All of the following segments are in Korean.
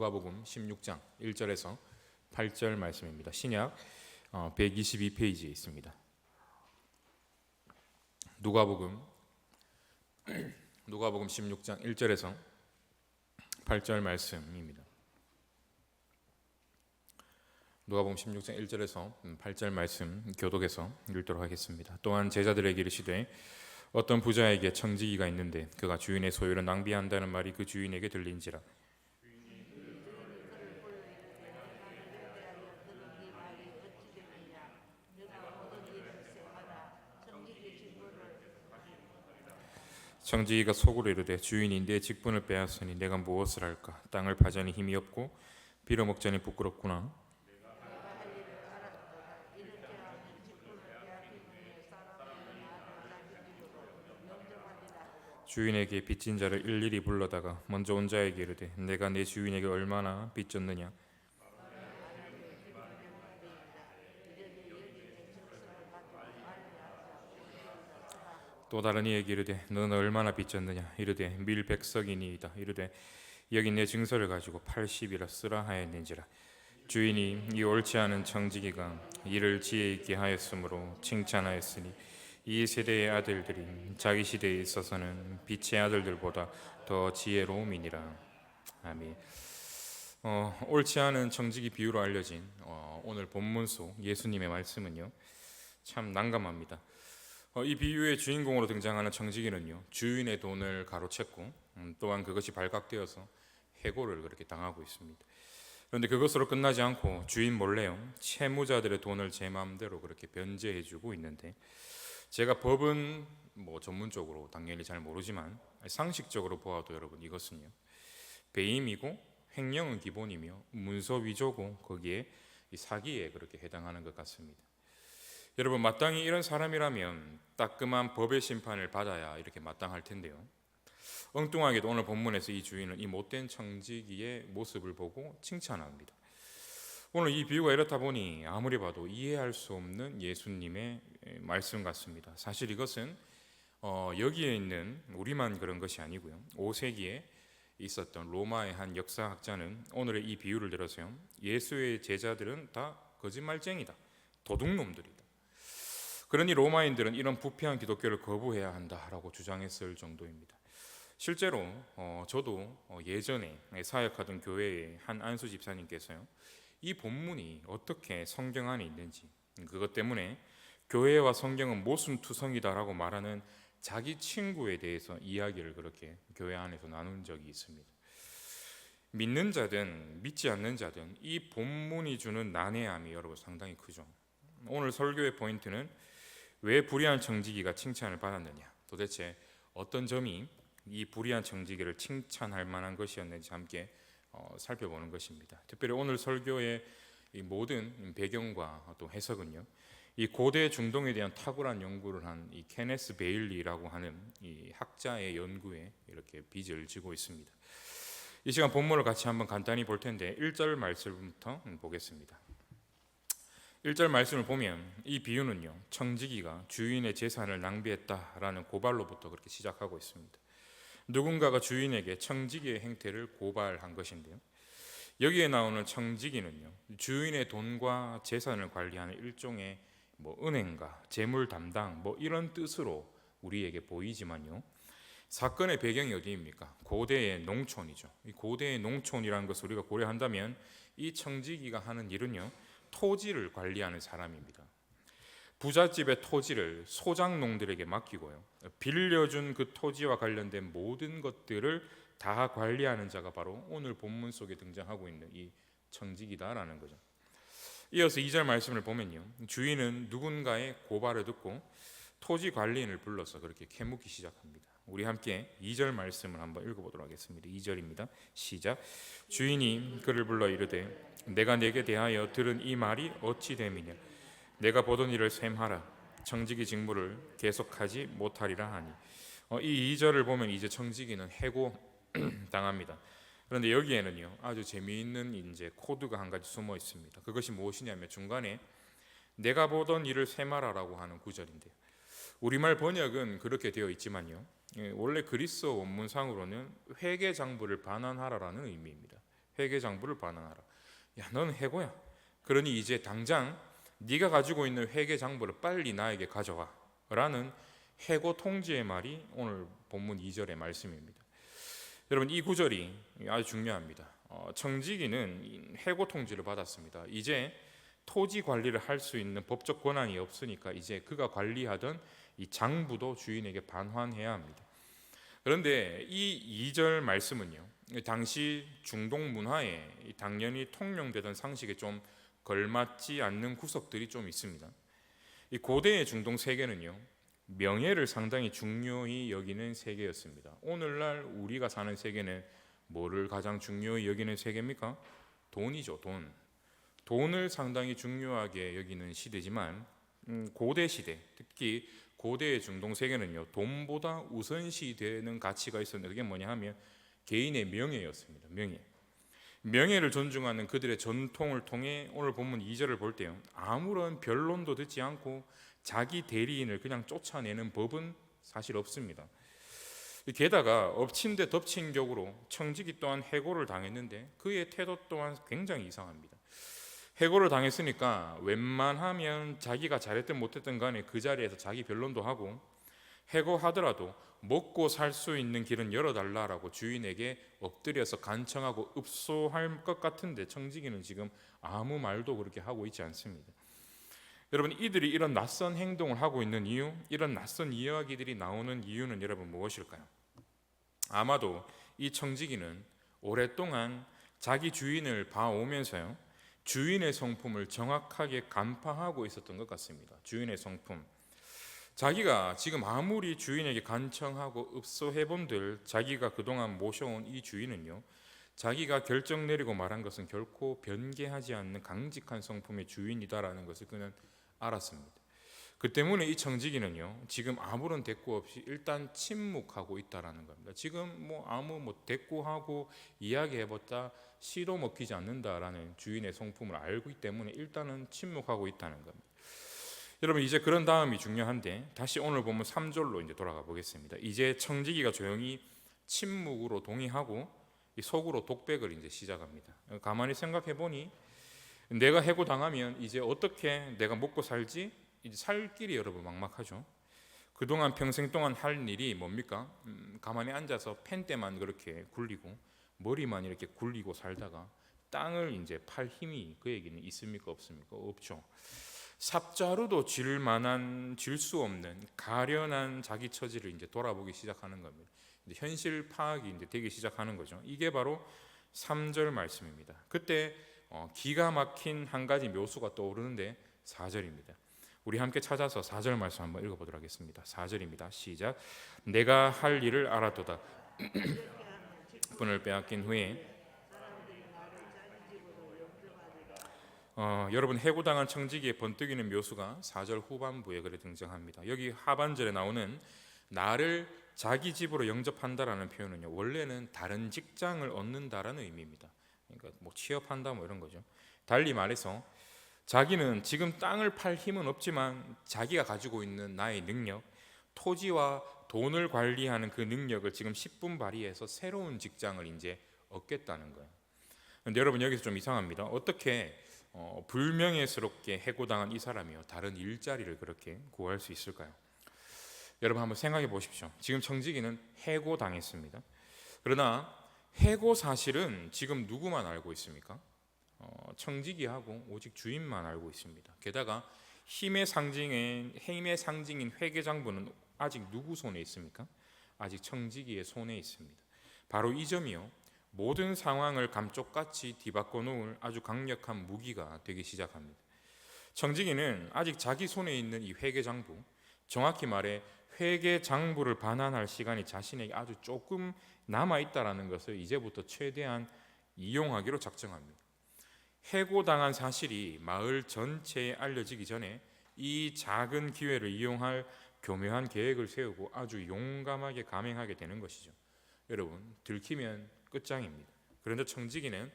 누가복음 16장 1절에서 8절 말씀입니다. 신약 122페이지에 있습니다. 누가복음 16장 1절에서 8절 말씀입니다. 누가복음 16장 1절에서 8절 말씀 교독해서 읽도록 하겠습니다. 또한 제자들에게 이르시되 어떤 부자에게 청지기가 있는데 그가 주인의 소유를 낭비한다는 말이 그 주인에게 들린지라. 청지기가 속으로 이르되 주인이 내 직분을 빼앗으니 내가 무엇을 할까? 땅을 파자니 힘이 없고 빌어먹자니 부끄럽구나. 주인에게 빚진 자를 일일이 불러다가 먼저 온 자에게 이르되 내가 내 주인에게 얼마나 빚졌느냐? 또 다른 이에게 이르되 너는 얼마나 빚졌느냐? 이르되 밀 100석이니이다. 이르되 여기 내 증서를 가지고 80이라 쓰라 하였는지라. 주인이 이 옳지 않은 청지기가 이를 지혜 있게 하였으므로 칭찬하였으니 이 세대의 아들들이 자기 시대에 있어서는 빛의 아들들보다 더 지혜로움이니라. 아멘. 옳지 않은 청지기 비유로 알려진 오늘 본문 속 예수님의 말씀은요, 참 난감합니다. 이 비유의 주인공으로 등장하는 청지기는요, 주인의 돈을 가로챘고 또한 그것이 발각되어서 해고를 그렇게 당하고 있습니다. 그런데 그것으로 끝나지 않고 주인 몰래요, 채무자들의 돈을 제 마음대로 그렇게 변제해주고 있는데, 제가 법은 전문적으로 당연히 잘 모르지만 상식적으로 보아도 여러분, 이것은요 배임이고 횡령은 기본이며 문서 위조고 거기에 사기에 그렇게 해당하는 것 같습니다. 여러분, 마땅히 이런 사람이라면 따끔한 법의 심판을 받아야 이렇게 마땅할 텐데요, 엉뚱하게도 오늘 본문에서 이 주인은 이 못된 청지기의 모습을 보고 칭찬합니다. 오늘 이 비유가 이렇다 보니 아무리 봐도 이해할 수 없는 예수님의 말씀 같습니다. 사실 이것은 여기에 있는 우리만 그런 것이 아니고요, 5세기에 있었던 로마의 한 역사학자는 오늘의 이 비유를 들어서요, 예수의 제자들은 다 거짓말쟁이다, 도둑놈들이다, 그러니 로마인들은 이런 부패한 기독교를 거부해야 한다라고 주장했을 정도입니다. 실제로 저도 예전에 사역하던 교회의 한 안수 집사님께서요, 이 본문이 어떻게 성경 안에 있는지, 그것 때문에 교회와 성경은 모순투성이다라고 말하는 자기 친구에 대해서 이야기를 그렇게 교회 안에서 나눈 적이 있습니다. 믿는 자든 믿지 않는 자든 이 본문이 주는 난해함이 여러분 상당히 크죠. 오늘 설교의 포인트는 왜 불의한 청지기가 칭찬을 받았느냐, 도대체 어떤 점이 이 불의한 청지기를 칭찬할 만한 것이었는지 함께 살펴보는 것입니다. 특별히 오늘 설교의 이 모든 배경과 또 해석은요, 이 고대 중동에 대한 탁월한 연구를 한 이 케네스 베일리라고 하는 이 학자의 연구에 이렇게 빚을 지고 있습니다. 이 시간 본문을 같이 한번 간단히 볼 텐데 1절 말씀부터 보겠습니다. 1절 말씀을 보면 이 비유는요, 청지기가 주인의 재산을 낭비했다라는 고발로부터 그렇게 시작하고 있습니다. 누군가가 주인에게 청지기의 행태를 고발한 것인데요, 여기에 나오는 청지기는요, 주인의 돈과 재산을 관리하는 일종의 은행가, 재물 담당 이런 뜻으로 우리에게 보이지만요, 사건의 배경이 어디입니까? 고대의 농촌이죠. 이 고대의 농촌이라는 것을 우리가 고려한다면 이 청지기가 하는 일은요, 토지를 관리하는 사람입니다. 부잣집의 토지를 소장농들에게 맡기고요, 빌려준 그 토지와 관련된 모든 것들을 다 관리하는 자가 바로 오늘 본문 속에 등장하고 있는 이 청지기다라는 거죠. 이어서 2절 말씀을 보면요, 주인은 누군가의 고발을 듣고 토지 관리인을 불러서 그렇게 캐묻기 시작합니다. 우리 함께 2절 말씀을 한번 읽어보도록 하겠습니다. 2절입니다. 시작. 주인이 그를 불러 이르되 내가 내게 대하여 들은 이 말이 어찌 됨이냐? 내가 보던 일을 셈하라. 청지기 직무를 계속하지 못하리라 하니. 이 2절을 보면 이제 청지기는 해고 당합니다. 그런데 여기에는요, 아주 재미있는 이제 코드가 한 가지 숨어 있습니다. 그것이 무엇이냐면 중간에 내가 보던 일을 셈하라라고 하는 구절인데요, 우리말 번역은 그렇게 되어 있지만요, 원래 그리스어 원문상으로는 회개장부를 반환하라라는 의미입니다. 회계장부를 반환하라. 야, 너는 해고야. 그러니 이제 당장 네가 가지고 있는 회계장부를 빨리 나에게 가져와 라는 해고 통지의 말이 오늘 본문 2절의 말씀입니다. 여러분, 이 구절이 아주 중요합니다. 청지기는 해고 통지를 받았습니다. 이제 토지 관리를 할 수 있는 법적 권한이 없으니까 이제 그가 관리하던 이 장부도 주인에게 반환해야 합니다. 그런데 이 2절 말씀은요, 당시 중동 문화에 당연히 통용되던 상식에 좀 걸맞지 않는 구석들이 좀 있습니다. 이 고대의 중동 세계는요, 명예를 상당히 중요히 여기는 세계였습니다. 오늘날 우리가 사는 세계는 뭐를 가장 중요히 여기는 세계입니까? 돈이죠, 돈. 돈을 상당히 중요하게 여기는 시대지만 고대 시대, 특히 고대의 중동 세계는요, 돈보다 우선시되는 가치가 있었는데 그게 뭐냐 하면 개인의 명예였습니다. 명예를 존중하는 그들의 전통을 통해 오늘 본문 2절을 볼 때요, 아무런 변론도 듣지 않고 자기 대리인을 그냥 쫓아내는 법은 사실 없습니다. 게다가 엎친 데 덮친 격으로 청지기 또한 해고를 당했는데 그의 태도 또한 굉장히 이상합니다. 해고를 당했으니까 웬만하면 자기가 잘했든 못했든 간에 그 자리에서 자기 변론도 하고, 해고하더라도 먹고 살 수 있는 길은 열어달라라고 주인에게 엎드려서 간청하고 읍소할 것 같은데 청지기는 지금 아무 말도 그렇게 하고 있지 않습니다. 여러분, 이들이 이런 낯선 행동을 하고 있는 이유, 이런 낯선 이야기들이 나오는 이유는 여러분 무엇일까요? 아마도 이 청지기는 오랫동안 자기 주인을 봐오면서요, 주인의 성품을 정확하게 간파하고 있었던 것 같습니다. 주인의 성품, 자기가 지금 아무리 주인에게 간청하고 읍소해본들 자기가 그동안 모셔온 이 주인은요, 자기가 결정 내리고 말한 것은 결코 변개하지 않는 강직한 성품의 주인이다라는 것을 그는 알았습니다. 그 때문에 이 청지기는요, 지금 아무런 대꾸 없이 일단 침묵하고 있다라는 겁니다. 지금 아무 대꾸하고 이야기해봤자 씨도 먹히지 않는다라는 주인의 성품을 알기 때문에 일단은 침묵하고 있다는 겁니다. 여러분, 이제 그런 다음이 중요한데 다시 오늘 보면 3절로 이제 돌아가 보겠습니다. 이제 청지기가 조용히 침묵으로 동의하고 속으로 독백을 이제 시작합니다. 가만히 생각해 보니 내가 해고당하면 이제 어떻게 내가 먹고 살지? 이제 살 길이 여러분 막막하죠. 그동안 평생 동안 할 일이 뭡니까? 가만히 앉아서 펜대만 그렇게 굴리고 머리만 이렇게 굴리고 살다가 땅을 이제 팔 힘이 그에게는 있습니까? 없습니까? 없죠. 삽자루도 질 수 없는 가련한 자기 처지를 이제 돌아보기 시작하는 겁니다. 이제 현실 파악이 이제 되기 시작하는 거죠. 이게 바로 3절 말씀입니다. 그때 기가 막힌 한 가지 묘수가 떠오르는데 4절입니다. 우리 함께 찾아서 4절 말씀 한번 읽어보도록 하겠습니다. 4절입니다. 시작. 내가 할 일을 알아도다. 분을 빼앗긴 후에 여러분, 해고당한 청지기의 번뜩이는 묘수가 4절 후반부에 그래 등장합니다. 여기 하반절에 나오는 나를 자기 집으로 영접한다라는 표현은요, 원래는 다른 직장을 얻는다라는 의미입니다. 그러니까 취업한다 이런 거죠. 달리 말해서 자기는 지금 땅을 팔 힘은 없지만 자기가 가지고 있는 나의 능력, 토지와 돈을 관리하는 그 능력을 지금 10분 발휘해서 새로운 직장을 이제 얻겠다는 거예요. 그런데 여러분, 여기서 좀 이상합니다. 어떻게 불명예스럽게 해고당한 이 사람이요, 다른 일자리를 그렇게 구할 수 있을까요? 여러분, 한번 생각해 보십시오. 지금 청지기는 해고당했습니다. 그러나 해고 사실은 지금 누구만 알고 있습니까? 청지기하고 오직 주인만 알고 있습니다. 게다가 힘의 상징인 회계장부는 아직 누구 손에 있습니까? 아직 청지기의 손에 있습니다. 바로 이 점이요, 모든 상황을 감쪽같이 뒤바꿔 놓을 아주 강력한 무기가 되기 시작합니다. 청지기는 아직 자기 손에 있는 이 회계장부, 정확히 말해 회계장부를 반환할 시간이 자신에게 아주 조금 남아있다는 것을 이제부터 최대한 이용하기로 작정합니다. 해고당한 사실이 마을 전체에 알려지기 전에 이 작은 기회를 이용할 교묘한 계획을 세우고 아주 용감하게 감행하게 되는 것이죠. 여러분, 들키면 끝장입니다. 그런데 청지기는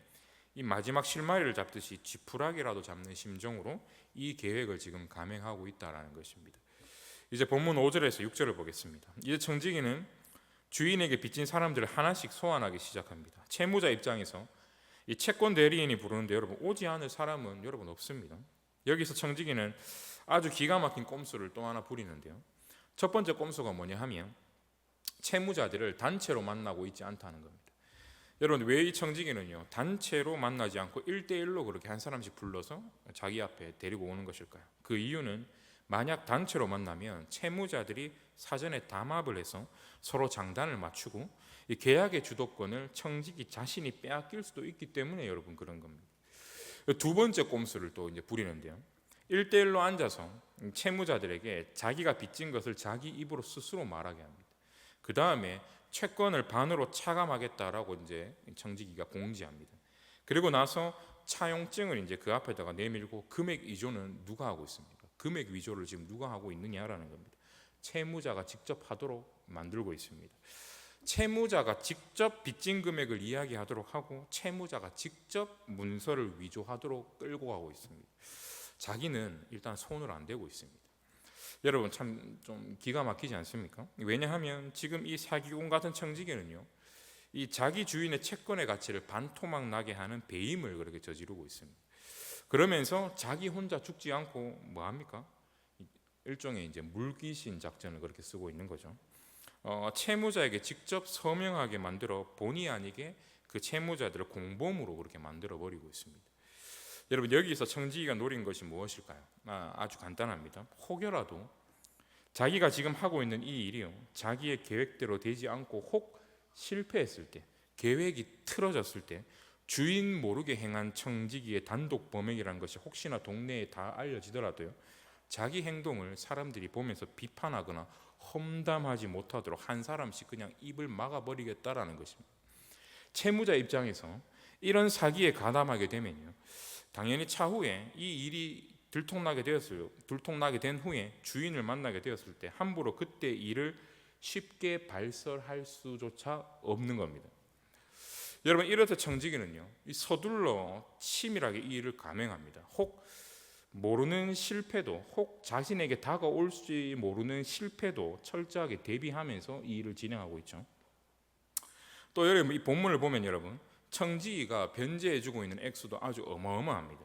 이 마지막 실마리를 잡듯이 지푸라기라도 잡는 심정으로 이 계획을 지금 감행하고 있다는 것입니다. 이제 본문 5절에서 6절을 보겠습니다. 이제 청지기는 주인에게 빚진 사람들을 하나씩 소환하기 시작합니다. 채무자 입장에서 이 채권 대리인이 부르는데 여러분 오지 않을 사람은 여러분 없습니다. 여기서 청지기는 아주 기가 막힌 꼼수를 또 하나 부리는데요. 첫 번째 꼼수가 뭐냐 하면 채무자들을 단체로 만나고 있지 않다는 겁니다. 여러분 왜 이 청지기는요 단체로 만나지 않고 1대1로 그렇게 한 사람씩 불러서 자기 앞에 데리고 오는 것일까요? 그 이유는 만약 단체로 만나면 채무자들이 사전에 담합을 해서 서로 장단을 맞추고 이 계약의 주도권을 청지기 자신이 빼앗길 수도 있기 때문에 여러분 그런 겁니다. 두 번째 꼼수를 또 이제 부리는데요. 1대1로 앉아서 채무자들에게 자기가 빚진 것을 자기 입으로 스스로 말하게 합니다. 그 다음에 채권을 반으로 차감하겠다라고 이제 청지기가 공지합니다. 그리고 나서 차용증을 이제 그 앞에다가 내밀고 금액 위조는 누가 하고 있습니까? 금액 위조를 지금 누가 하고 있느냐라는 겁니다. 채무자가 직접 하도록 만들고 있습니다. 채무자가 직접 빚진 금액을 이야기하도록 하고 채무자가 직접 문서를 위조하도록 끌고 가고 있습니다. 자기는 일단 손을 안 대고 있습니다. 여러분 참 좀 기가 막히지 않습니까? 왜냐하면 지금 이 사기꾼 같은 청지기는요 이 자기 주인의 채권의 가치를 반토막 나게 하는 배임을 그렇게 저지르고 있습니다. 그러면서 자기 혼자 죽지 않고 뭐 합니까? 일종의 이제 물귀신 작전을 그렇게 쓰고 있는 거죠. 채무자에게 직접 서명하게 만들어 본의 아니게 그 채무자들을 공범으로 그렇게 만들어 버리고 있습니다. 여러분 여기서 청지기가 노린 것이 무엇일까요? 아주 간단합니다. 혹여라도 자기가 지금 하고 있는 이 일이요 자기의 계획대로 되지 않고 혹 실패했을 때 계획이 틀어졌을 때 주인 모르게 행한 청지기의 단독 범행이라는 것이 혹시나 동네에 다 알려지더라도요 자기 행동을 사람들이 보면서 비판하거나 험담하지 못하도록 한 사람씩 그냥 입을 막아버리겠다라는 것입니다. 채무자 입장에서 이런 사기에 가담하게 되면요 당연히 차후에 이 일이 들통나게 된 후에 주인을 만나게 되었을 때 함부로 그때 일을 쉽게 발설할 수조차 없는 겁니다. 여러분 이렇듯 청지기는요 서둘러 치밀하게 이 일을 감행합니다. 혹 모르는 실패도 혹 자신에게 다가올지 모르는 실패도 철저하게 대비하면서 이 일을 진행하고 있죠. 또 여러분 이 본문을 보면 여러분 청지기가 변제해주고 있는 액수도 아주 어마어마합니다.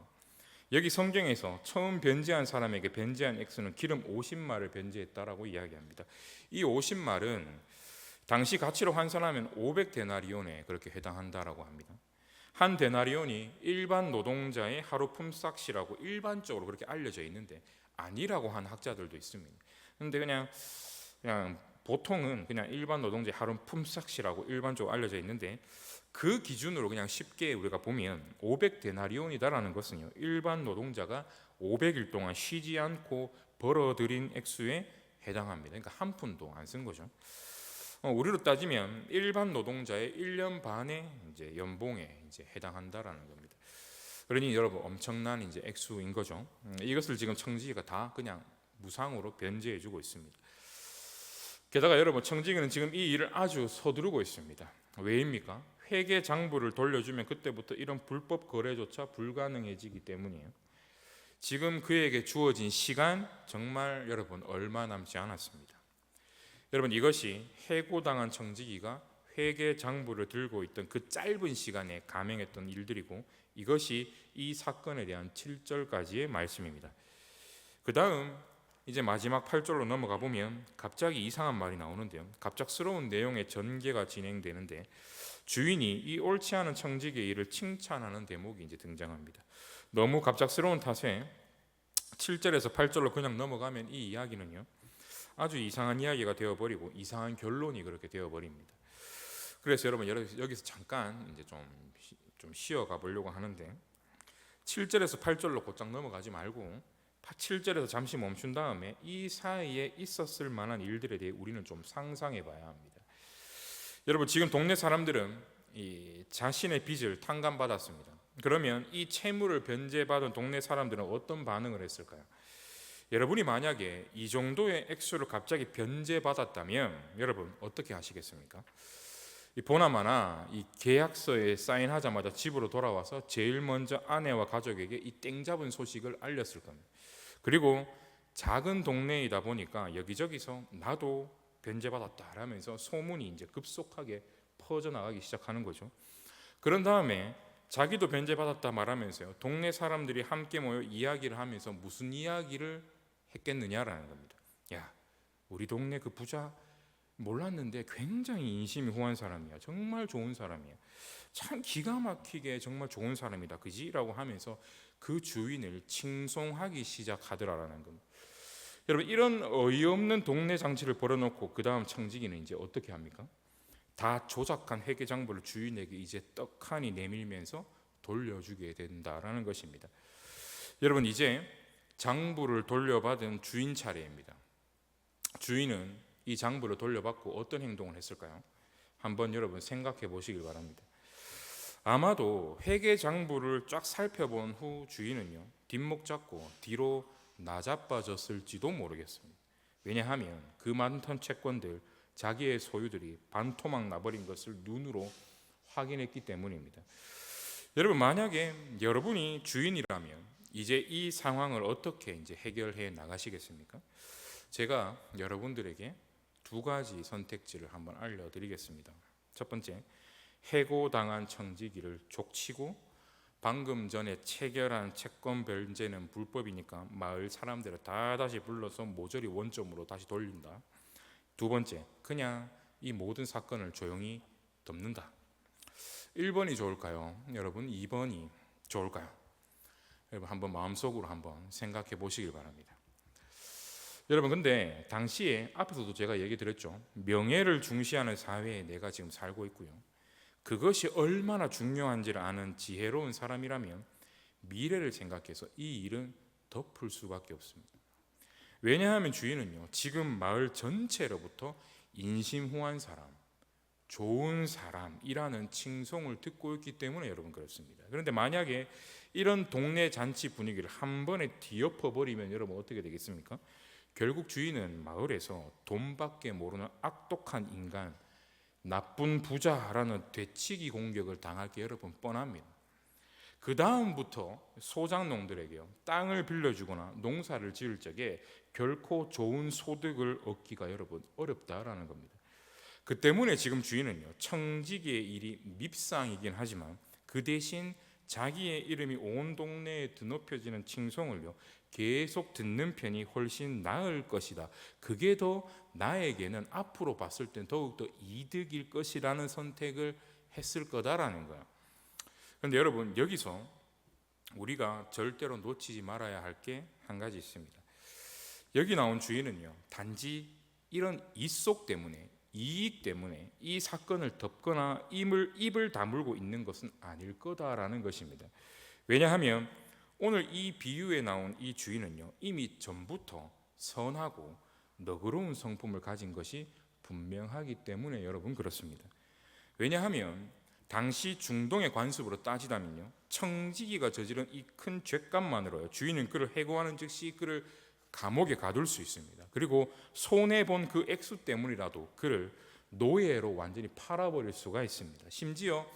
여기 성경에서 처음 변제한 사람에게 변제한 액수는 기름 50말을 변제했다라고 이야기합니다. 이 50말은 당시 가치로 환산하면 500데나리온에 그렇게 해당한다라고 합니다. 한 데나리온이 일반 노동자의 하루 품삯이라고 일반적으로 그렇게 알려져 있는데 아니라고 하는 학자들도 있습니다. 그런데 그냥 보통은 그냥 일반 노동자의 하루 품삯이라고 일반적으로 알려져 있는데 그 기준으로 그냥 쉽게 우리가 보면 500데나리온이다라는 것은요 일반 노동자가 500일 동안 쉬지 않고 벌어들인 액수에 해당합니다. 그러니까 한 푼도 안 쓴 거죠. 우리로 따지면 일반 노동자의 1년 반의 이제 연봉에 이제 해당한다라는 겁니다. 그러니 여러분 엄청난 이제 액수인 거죠. 이것을 지금 청지기가 다 그냥 무상으로 변제해주고 있습니다. 게다가 여러분 청지기는 지금 이 일을 아주 서두르고 있습니다. 왜입니까? 회계 장부를 돌려주면 그때부터 이런 불법 거래조차 불가능해지기 때문이에요. 지금 그에게 주어진 시간 정말 여러분 얼마 남지 않았습니다. 여러분 이것이 해고당한 청지기가 회계 장부를 들고 있던 그 짧은 시간에 감행했던 일들이고 이것이 이 사건에 대한 7절까지의 말씀입니다. 그 다음 이제 마지막 8절로 넘어가 보면 갑자기 이상한 말이 나오는데요. 갑작스러운 내용의 전개가 진행되는데 주인이 이 옳지 않은 청지기의 일을 칭찬하는 대목이 이제 등장합니다. 너무 갑작스러운 탓에 7절에서 8절로 그냥 넘어가면 이 이야기는요 아주 이상한 이야기가 되어버리고 이상한 결론이 그렇게 되어버립니다. 그래서 여러분 여기서 잠깐 이제 좀 쉬어가 보려고 하는데 7절에서 8절로 곧장 넘어가지 말고 7절에서 잠시 멈춘 다음에 이 사이에 있었을 만한 일들에 대해 우리는 좀 상상해 봐야 합니다. 여러분 지금 동네 사람들은 이 자신의 빚을 탕감받았습니다. 그러면 이 채무를 변제받은 동네 사람들은 어떤 반응을 했을까요? 여러분이 만약에 이 정도의 액수를 갑자기 변제받았다면 여러분 어떻게 하시겠습니까? 보나마나 이 계약서에 사인하자마자 집으로 돌아와서 제일 먼저 아내와 가족에게 이 땡 잡은 소식을 알렸을 겁니다. 그리고 작은 동네이다 보니까 여기저기서 나도 변제받았다 라면서 소문이 이제 급속하게 퍼져나가기 시작하는 거죠. 그런 다음에 자기도 변제받았다 말하면서요, 동네 사람들이 함께 모여 이야기를 하면서 무슨 이야기를 했겠느냐라는 겁니다. 야, 우리 동네 그 부자 몰랐는데 굉장히 인심이 후한 사람이야. 정말 좋은 사람이야. 참 기가 막히게 정말 좋은 사람이다. 그지? 라고 하면서 그 주인을 칭송하기 시작하더라라는 겁니다. 여러분, 이런 어이없는 동네 장치를 벌여놓고 그 다음 청지기는 이제 어떻게 합니까? 다 조작한 회계장부를 주인에게 이제 떡하니 내밀면서 돌려주게 된다라는 것입니다. 여러분, 이제 장부를 돌려받은 주인 차례입니다. 주인은 이 장부를 돌려받고 어떤 행동을 했을까요? 한번 여러분 생각해 보시길 바랍니다. 아마도 회계장부를 쫙 살펴본 후 주인은요, 뒷목 잡고 뒤로 나자빠졌을지도 모르겠습니다. 왜냐하면 그 많던 채권들, 자기의 소유들이 반토막 나버린 것을 눈으로 확인했기 때문입니다. 여러분, 만약에 여러분이 주인이라면 이제 이 상황을 어떻게 이제 해결해 나가시겠습니까? 제가 여러분들에게 두 가지 선택지를 한번 알려드리겠습니다. 첫 번째, 해고당한 청지기를 족치고 방금 전에 체결한 채권 변제는 불법이니까 마을 사람들을 다 다시 불러서 모조리 원점으로 다시 돌린다. 두 번째, 그냥 이 모든 사건을 조용히 덮는다. 1번이 좋을까요? 여러분, 2번이 좋을까요? 여러분, 한번 마음속으로 한번 생각해 보시길 바랍니다. 여러분, 근데 당시에 앞에서도 제가 얘기 드렸죠. 명예를 중시하는 사회에 내가 지금 살고 있고요. 그것이 얼마나 중요한지를 아는 지혜로운 사람이라면 미래를 생각해서 이 일은 덮을 수밖에 없습니다. 왜냐하면 주인은요, 지금 마을 전체로부터 인심후한 사람, 좋은 사람이라는 칭송을 듣고 있기 때문에 여러분 그렇습니다. 그런데 만약에 이런 동네 잔치 분위기를 한 번에 뒤엎어버리면 여러분 어떻게 되겠습니까? 결국 주인은 마을에서 돈밖에 모르는 악독한 인간, 나쁜 부자라는 되치기 공격을 당할 게 여러분 뻔합니다. 그 다음부터 소작농들에게요, 땅을 빌려주거나 농사를 지을 적에 결코 좋은 소득을 얻기가 여러분 어렵다라는 겁니다. 그 때문에 지금 주인은요, 청지기의 일이 밉상이긴 하지만 그 대신 자기의 이름이 온 동네에 드높여지는 칭송을요 계속 듣는 편이 훨씬 나을 것이다. 그게 더 나에게는 앞으로 봤을 땐 더욱더 이득일 것이라는 선택을 했을 거다라는 거예요. 그런데 여러분, 여기서 우리가 절대로 놓치지 말아야 할 게 한 가지 있습니다. 여기 나온 주인은요, 단지 이런 이속 때문에, 이익 때문에 이 사건을 덮거나 입을 다물고 있는 것은 아닐 거다라는 것입니다. 왜냐하면 오늘 이 비유에 나온 이 주인은요, 이미 전부터 선하고 너그러운 성품을 가진 것이 분명하기 때문에 여러분 그렇습니다. 왜냐하면 당시 중동의 관습으로 따지다면요, 청지기가 저지른 이 큰 죄값만으로요, 주인은 그를 해고하는 즉시 그를 감옥에 가둘 수 있습니다. 그리고 손해본 그 액수 때문이라도 그를 노예로 완전히 팔아버릴 수가 있습니다. 심지어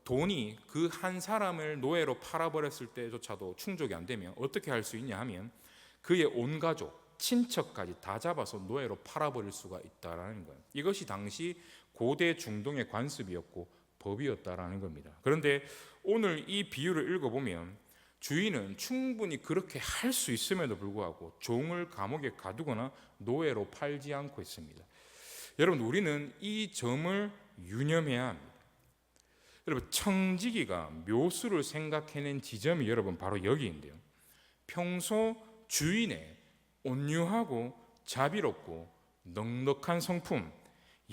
돈이 그 한 사람을 노예로 팔아버렸을 때조차도 충족이 안 되면 어떻게 할 수 있냐 하면 그의 온 가족, 친척까지 다 잡아서 노예로 팔아버릴 수가 있다라는 거예요. 이것이 당시 고대 중동의 관습이었고 법이었다라는 겁니다. 그런데 오늘 이 비유를 읽어보면 주인은 충분히 그렇게 할 수 있음에도 불구하고 종을 감옥에 가두거나 노예로 팔지 않고 있습니다. 여러분, 우리는 이 점을 유념해야 합니다. 여러분, 청지기가 묘수를 생각해낸 지점이 여러분 바로 여기인데요, 평소 주인의 온유하고 자비롭고 넉넉한 성품,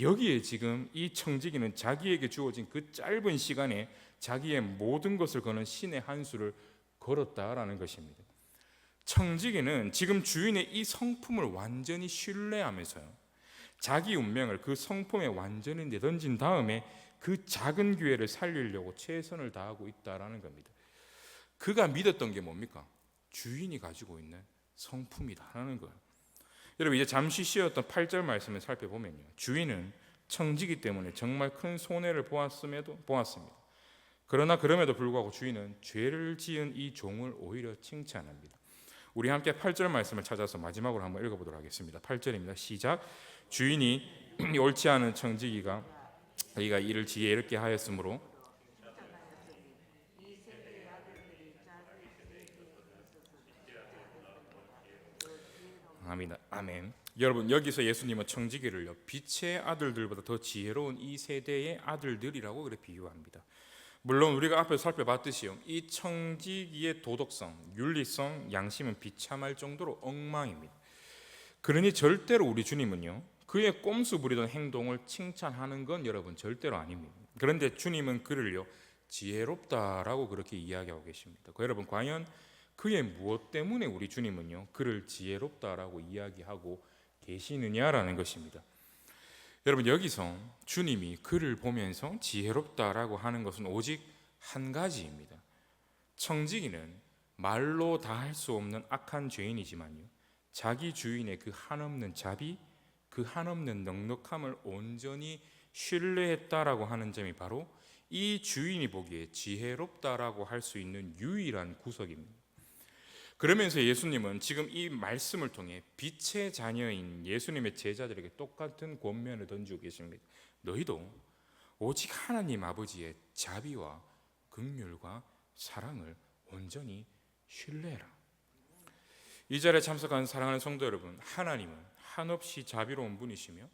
여기에 지금 이 청지기는 자기에게 주어진 그 짧은 시간에 자기의 모든 것을 거는 신의 한 수를 걸었다라는 것입니다. 청지기는 지금 주인의 이 성품을 완전히 신뢰하면서요, 자기 운명을 그 성품에 완전히 내던진 다음에 그 작은 기회를 살리려고 최선을 다하고 있다라는 겁니다. 그가 믿었던 게 뭡니까? 주인이 가지고 있는 성품이다라는 거예요. 여러분, 이제 잠시 쉬었던 8절 말씀을 살펴보면요, 주인은 청지기 때문에 정말 큰 손해를 보았습니다. 그러나 그럼에도 불구하고 주인은 죄를 지은 이 종을 오히려 칭찬합니다. 우리 함께 8절 말씀을 찾아서 마지막으로 한번 읽어보도록 하겠습니다. 8절입니다. 시작. 주인이 옳지 않은 청지기가 이가 이를 지혜롭게 하였으므로 합니다. 아멘. 여러분, 여기서 예수님은 청지기를요, 빛의 아들들보다 더 지혜로운 이 세대의 아들들이라고 그렇게 비유합니다. 물론 우리가 앞에서 살펴봤듯이요, 이 청지기의 도덕성, 윤리성, 양심은 비참할 정도로 엉망입니다. 그러니 절대로 우리 주님은요, 그의 꼼수 부리던 행동을 칭찬하는 건 여러분 절대로 아닙니다. 그런데 주님은 그를요, 지혜롭다라고 그렇게 이야기하고 계십니다. 여러분, 과연 그의 무엇 때문에 우리 주님은요, 그를 지혜롭다라고 이야기하고 계시느냐라는 것입니다. 여러분, 여기서 주님이 그를 보면서 지혜롭다라고 하는 것은 오직 한 가지입니다. 청지기는 말로 다 할 수 없는 악한 죄인이지만요, 자기 주인의 그 한없는 자비, 그 한없는 넉넉함을 온전히 신뢰했다라고 하는 점이 바로 이 주인이 보기에 지혜롭다라고 할 수 있는 유일한 구석입니다. 그러면서 예수님은 지금 이 말씀을 통해 빛의 자녀인 예수님의 제자들에게 똑같은 권면을 던지고 계십니다. 너희도 오직 하나님 아버지의 자비와 긍휼과 사랑을 온전히 신뢰해라. 이 자리에 참석한 사랑하는 성도 여러분, 하나님은 한없이 자비로운 분이시며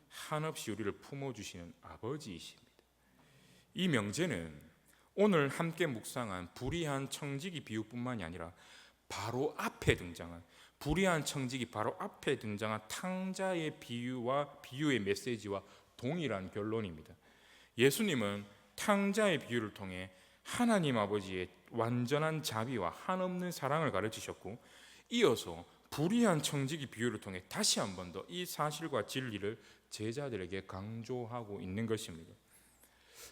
한없이 우리를 품어주시는 아버지이십니다. 이 명제는 오늘 함께 묵상한 불의한 청지기 비유뿐만이 아니라 바로 앞에 등장한 불의한 청지기 바로 앞에 등장한 탕자의 비유의 메시지와 동일한 결론입니다. 예수님은 탕자의 비유를 통해 하나님 아버지의 완전한 자비와 한없는 사랑을 가르치셨고, 이어서 불의한 청지기 비유를 통해 다시 한 번 더 이 사실과 진리를 제자들에게 강조하고 있는 것입니다.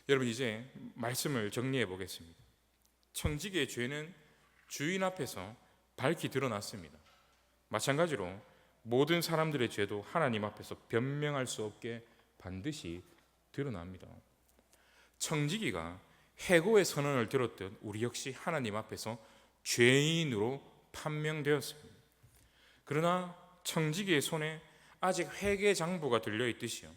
여러분, 이제 말씀을 정리해 보겠습니다. 청지기의 죄는 주인 앞에서 밝히 드러났습니다. 마찬가지로 모든 사람들의 죄도 하나님 앞에서 변명할 수 없게 반드시 드러납니다. 청지기가 해고의 선언을 들었듯 우리 역시 하나님 앞에서 죄인으로 판명되었습니다. 그러나 청지기의 손에 아직 회개 장부가 들려있듯이요,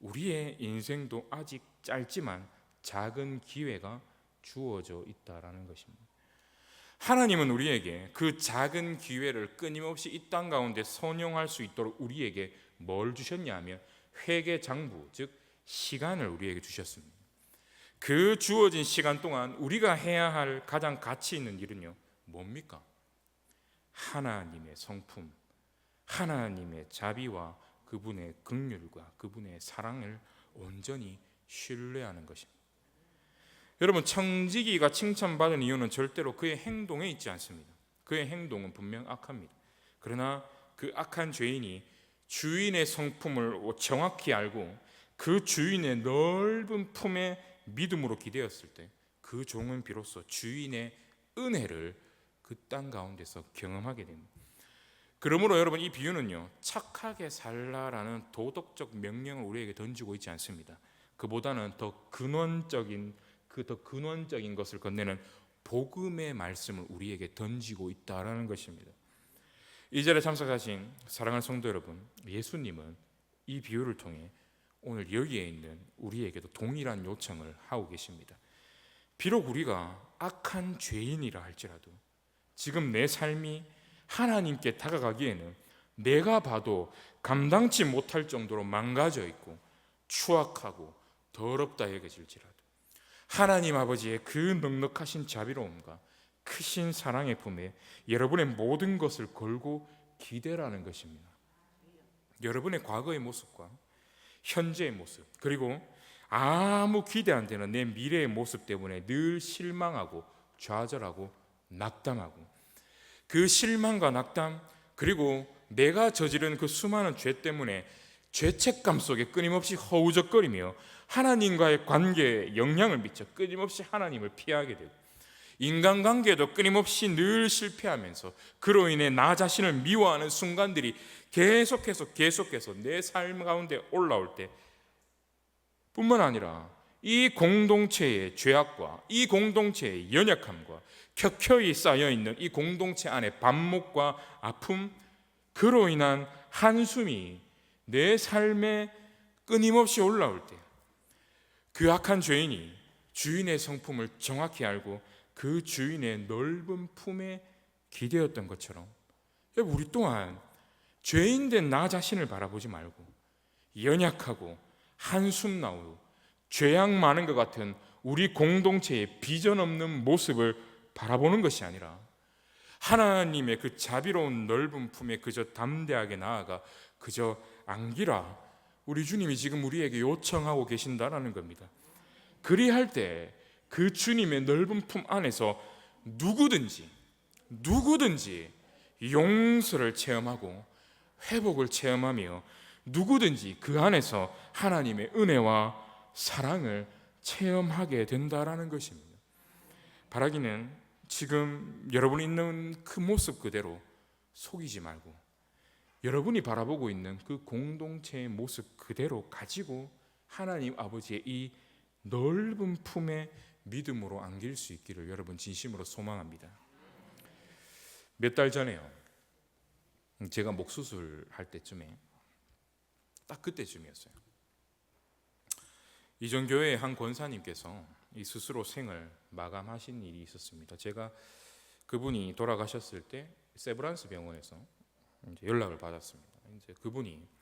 우리의 인생도 아직 짧지만 작은 기회가 주어져 있다라는 것입니다. 하나님은 우리에게 그 작은 기회를 끊임없이 이 땅 가운데 선용할 수 있도록 우리에게 뭘 주셨냐 하면 회개 장부, 즉 시간을 우리에게 주셨습니다. 그 주어진 시간 동안 우리가 해야 할 가장 가치 있는 일은요, 뭡니까? 하나님의 성품, 하나님의 자비와 그분의 긍휼과 그분의 사랑을 온전히 신뢰하는 것입니다. 여러분, 청지기가 칭찬받은 이유는 절대로 그의 행동에 있지 않습니다. 그의 행동은 분명 악합니다. 그러나 그 악한 죄인이 주인의 성품을 정확히 알고 그 주인의 넓은 품에 믿음으로 기대었을 때 그 종은 비로소 주인의 은혜를 그 땅 가운데서 경험하게 됩니다. 그러므로 여러분, 이 비유는요, 착하게 살라라는 도덕적 명령을 우리에게 던지고 있지 않습니다. 그보다는 더 근원적인 것을 건네는 복음의 말씀을 우리에게 던지고 있다라는 것입니다. 이 자리에 참석하신 사랑하는 성도 여러분, 예수님은 이 비유를 통해 오늘 여기에 있는 우리에게도 동일한 요청을 하고 계십니다. 비록 우리가 악한 죄인이라 할지라도 지금 내 삶이 하나님께 다가가기에는 내가 봐도 감당치 못할 정도로 망가져 있고 추악하고 더럽다 여겨질지라도 하나님 아버지의 그 넉넉하신 자비로움과 크신 사랑의 품에 여러분의 모든 것을 걸고 기대라는 것입니다. 여러분의 과거의 모습과 현재의 모습, 그리고 아무 기대 안 되는 내 미래의 모습 때문에 늘 실망하고 좌절하고 낙담하고, 그 실망과 낙담, 그리고 내가 저지른 그 수많은 죄 때문에 죄책감 속에 끊임없이 허우적거리며 하나님과의 관계에 영향을 미쳐 끊임없이 하나님을 피하게 되고, 인간관계도 끊임없이 늘 실패하면서 그로 인해 나 자신을 미워하는 순간들이 계속해서 내 삶 가운데 올라올 때 뿐만 아니라 이 공동체의 죄악과 이 공동체의 연약함과 켜켜이 쌓여있는 이 공동체 안에 반목과 아픔, 그로 인한 한숨이 내 삶에 끊임없이 올라올 때 그 악한 죄인이 주인의 성품을 정확히 알고 그 주인의 넓은 품에 기대었던 것처럼 우리 또한 죄인된 나 자신을 바라보지 말고 연약하고 한숨 나오고 죄악 많은 것 같은 우리 공동체의 비전 없는 모습을 바라보는 것이 아니라 하나님의 그 자비로운 넓은 품에 그저 담대하게 나아가 그저 안기라, 우리 주님이 지금 우리에게 요청하고 계신다라는 겁니다. 그리할 때 그 주님의 넓은 품 안에서 누구든지 용서를 체험하고 회복을 체험하며 누구든지 그 안에서 하나님의 은혜와 사랑을 체험하게 된다라는 것입니다. 바라기는 지금 여러분이 있는 그 모습 그대로 속이지 말고 여러분이 바라보고 있는 그 공동체의 모습 그대로 가지고 하나님 아버지의 이 넓은 품에 믿음으로 안길 수 있기를 여러분 진심으로 소망합니다. 몇 달 전에요, 제가 목 수술할 때쯤에 딱 그때쯤이었어요. 이전교회의 한 권사님께서 이 스스로 생을 마감하신 일이 있었습니다. 제가 그분이 돌아가셨을 때 세브란스 병원에서 이제 연락을 받았습니다. 이제 그분이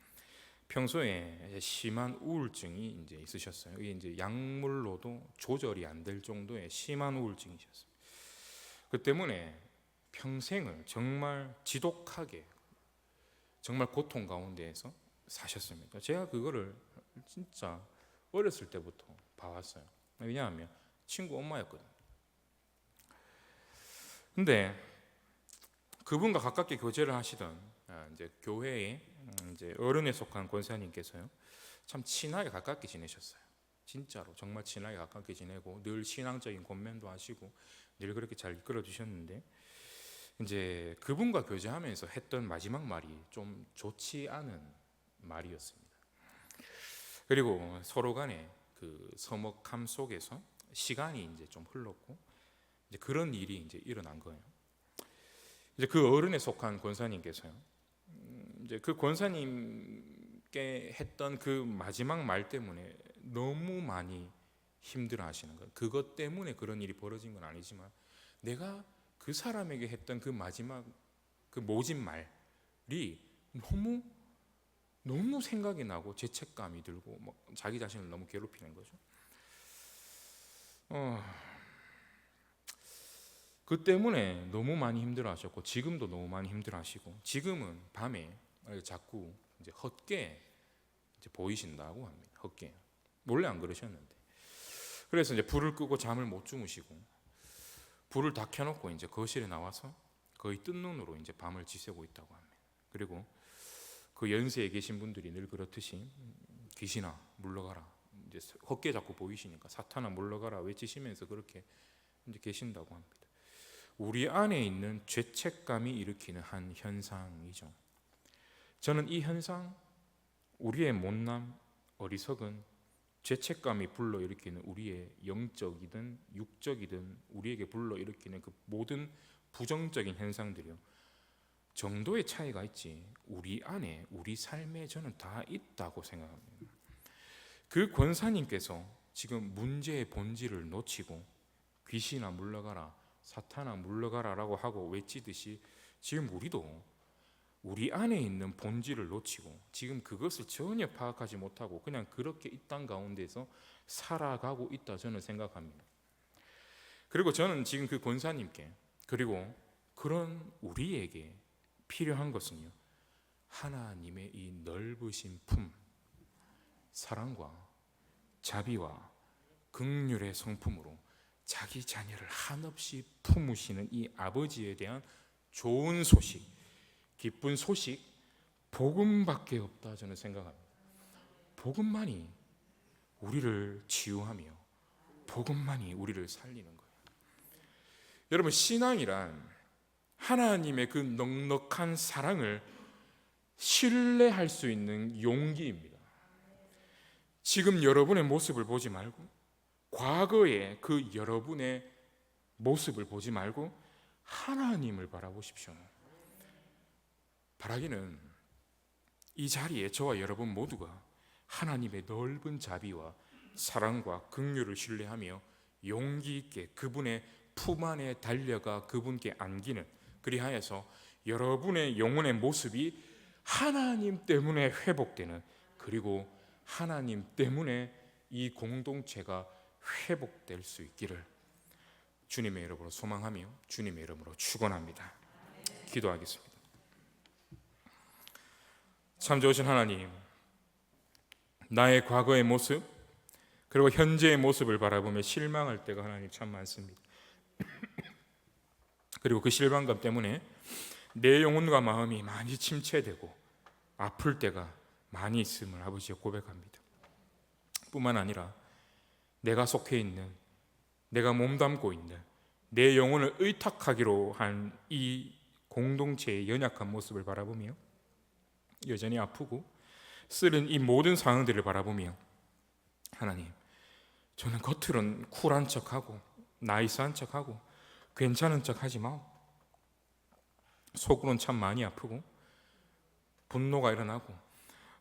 평소에 심한 우울증이 이제 있으셨어요. 이게 이제 약물로도 조절이 안 될 정도의 심한 우울증이셨어요. 그 때문에 평생을 정말 지독하게 정말 고통 가운데에서 사셨습니다. 제가 그거를 진짜 어렸을 때부터 봐왔어요. 왜냐하면 친구 엄마였거든요. 근데 그분과 가깝게 교제를 하시던 이제 교회의 이제 어른에 속한 권사님께서요, 참 친하게 가깝게 지내셨어요. 진짜로 정말 친하게 가깝게 지내고 늘 신앙적인 권면도 하시고 늘 그렇게 잘 이끌어 주셨는데, 이제 그분과 교제하면서 했던 마지막 말이 좀 좋지 않은 말이었습니다. 그리고 서로 간에 그 서먹함 속에서 시간이 이제 좀 흘렀고 이제 그런 일이 이제 일어난 거예요. 이제 그 어른에 속한 권사님께서요, 이제 그 권사님께 했던 그 마지막 말 때문에 너무 많이 힘들어하시는 거예요. 그것 때문에 그런 일이 벌어진 건 아니지만 내가 그 사람에게 했던 그 마지막 그 모진 말이 너무 생각이 나고 죄책감이 들고 뭐 자기 자신을 너무 괴롭히는 거죠. 그 때문에 너무 많이 힘들어하셨고 지금도 너무 많이 힘들어하시고 지금은 밤에 자꾸 이제 헛게 이제 보이신다고 합니다. 헛게. 원래 안 그러셨는데. 그래서 이제 불을 끄고 잠을 못 주무시고 불을 다 켜놓고 이제 거실에 나와서 거의 뜬 눈으로 이제 밤을 지새고 있다고 합니다. 그리고 그 연세에 계신 분들이 늘 그렇듯이 귀신아 물러가라, 이제 헛게 자꾸 보이시니까 사탄아 물러가라 외치시면서 그렇게 이제 계신다고 합니다. 우리 안에 있는 죄책감이 일으키는 한 현상이죠. 저는 이 현상, 우리의 못남, 어리석은 죄책감이 불러일으키는 우리의 영적이든 육적이든 우리에게 불러일으키는 그 모든 부정적인 현상들이요, 정도의 차이가 있지 우리 안에 우리 삶에 저는 다 있다고 생각합니다. 그 권사님께서 지금 문제의 본질을 놓치고 귀신아 물러가라, 사탄아 물러가라 라고 하고 외치듯이 지금 우리도 우리 안에 있는 본질을 놓치고 지금 그것을 전혀 파악하지 못하고 그냥 그렇게 이 땅 가운데서 살아가고 있다 저는 생각합니다. 그리고 저는 지금 그 권사님께 그리고 그런 우리에게 필요한 것은요, 하나님의 이 넓으신 품, 사랑과 자비와 긍휼의 성품으로 자기 자녀를 한없이 품으시는 이 아버지에 대한 좋은 소식, 기쁜 소식, 복음밖에 없다 저는 생각합니다. 복음만이 우리를 치유하며 복음만이 우리를 살리는 거예요. 여러분, 신앙이란 하나님의 그 넉넉한 사랑을 신뢰할 수 있는 용기입니다. 지금 여러분의 모습을 보지 말고 과거의 그 여러분의 모습을 보지 말고 하나님을 바라보십시오. 바라기는 이 자리에 저와 여러분 모두가 하나님의 넓은 자비와 사랑과 긍휼을 신뢰하며 용기 있게 그분의 품 안에 달려가 그분께 안기는, 그리하여서 여러분의 영혼의 모습이 하나님 때문에 회복되는, 그리고 하나님 때문에 이 공동체가 회복될 수 있기를 주님의 이름으로 소망하며 주님의 이름으로 축원합니다. 기도하겠습니다. 참 좋으신 하나님, 나의 과거의 모습 그리고 현재의 모습을 바라보며 실망할 때가 하나님 참 많습니다. 그리고 그 실망감 때문에 내 영혼과 마음이 많이 침체되고 아플 때가 많이 있음을 아버지에 고백합니다. 뿐만 아니라 내가 속해 있는, 내가 몸담고 있는 내 영혼을 의탁하기로 한 이 공동체의 연약한 모습을 바라보며 여전히 아프고 쓰는 이 모든 상황들을 바라보며 하나님, 저는 겉으로는 쿨한 척하고 나이스한 척하고 괜찮은 척하지만 속으로는 참 많이 아프고 분노가 일어나고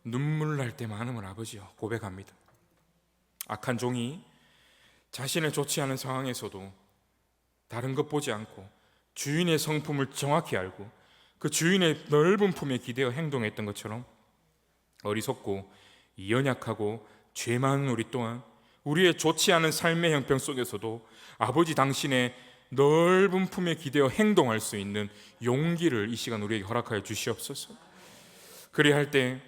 눈물 날 때 많음을 아버지여 고백합니다. 악한 종이 자신을 좋지 않은 상황에서도 다른 것 보지 않고 주인의 성품을 정확히 알고 그 주인의 넓은 품에 기대어 행동했던 것처럼 어리석고 연약하고 죄 많은 우리 또한 우리의 좋지 않은 삶의 형편 속에서도 아버지 당신의 넓은 품에 기대어 행동할 수 있는 용기를 이 시간 우리에게 허락하여 주시옵소서. 그래야 할 때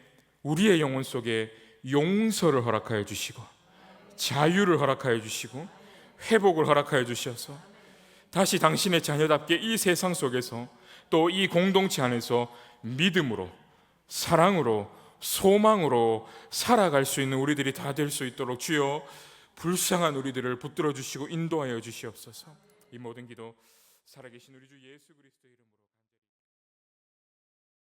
우리의 영혼 속에 용서를 허락하여 주시고 자유를 허락하여 주시고 회복을 허락하여 주셔서 다시 당신의 자녀답게 이 세상 속에서 또 이 공동체 안에서 믿음으로, 사랑으로, 소망으로 살아갈 수 있는 우리들이 다 될 수 있도록 주여 불쌍한 우리들을 붙들어 주시고 인도하여 주시옵소서. 이 모든 기도 살아계신 우리 주 예수 그리스도의 이름으로